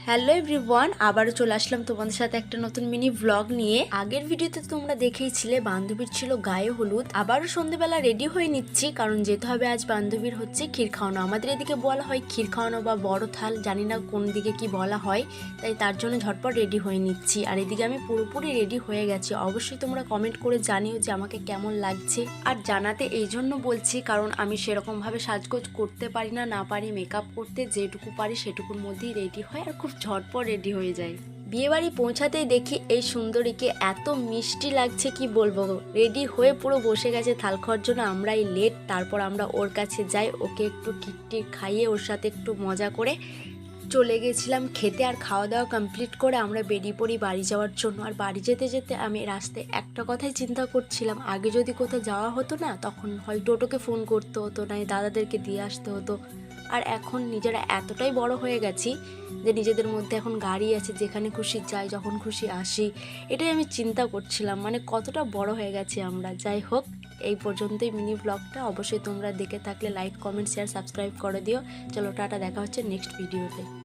Hello everyone, আবারও চলে আসলাম তোমাদের সাথে একটা নতুন মিনি ভ্লগ নিয়ে। আগের ভিডিওতে তোমরা দেখেইছিলে বান্ধবীর ছিল গায়ে হলুদ। আবারও সন্ধ্যেবেলা রেডি হয়ে নিচ্ছি, কারণ যেতে হবে আজ বান্ধবীর হচ্ছে ক্ষীর খাওয়ানো। আমাদের এদিকে বলা হয় ক্ষীর খাওয়ানো বা বড় থাল, জানি না কোন দিকে কি বলা হয়, তাই তার জন্য ঝটপট রেডি হয়ে নিচ্ছি। আর এদিকে আমি পুরোপুরি রেডি হয়ে গেছি। অবশ্যই তোমরা কমেন্ট করে জানিও যে আমাকে কেমন লাগছে। আর জানাতে এই জন্য বলছি কারণ আমি সেরকমভাবে সাজগোজ করতে পারি না পারি মেকআপ করতে, যেটুকু পারি সেটুকুর মধ্যেই রেডি হয় আর খুব ঝটপট রেডি হয়ে যায়। বিয়েবাড়ি পৌঁছাতেই দেখি এই সুন্দরীকে এত মিষ্টি লাগছে কি বলবো। রেডি হয়ে পুরো বসে গেছে থাল খাওয়ার জন্য। আমরাই লেট, তারপর আমরা ওর কাছে যাই, ওকে একটু টিকটিক খাইয়ে ওর সাথে একটু মজা করে চলে গেছিলাম খেতে। আর খাওয়া দাওয়া কমপ্লিট করে আমরা বেরিয়ে পড়ি বাড়ি যাওয়ার জন্য। আর বাড়ি যেতে যেতে আমি রাস্তায় একটা কথাই চিন্তা করছিলাম, আগে যদি কোথাও যাওয়া হতো না, তখন হয় টোটোকে ফোন করতে হতো, নাই দাদাদেরকে দিয়ে আসতে হতো। আর এখন নিজেরা এতটাই বড় হয়ে গেছি যে নিজেদের মধ্যে এখন গাড়ি আছে, যেখানে খুশি যাই, যখন খুশি আসি। এটাই আমি চিন্তা করছিলাম, মানে কতটা বড় হয়ে গেছি আমরা। যাই হোক, এই পর্যন্তই মিনি ব্লগটা। অবশ্যই তোমরা দেখে থাকলে লাইক, কমেন্ট, শেয়ার, সাবস্ক্রাইব করে দিও। চলো টাটা, দেখা হচ্ছে নেক্সট ভিডিওতে।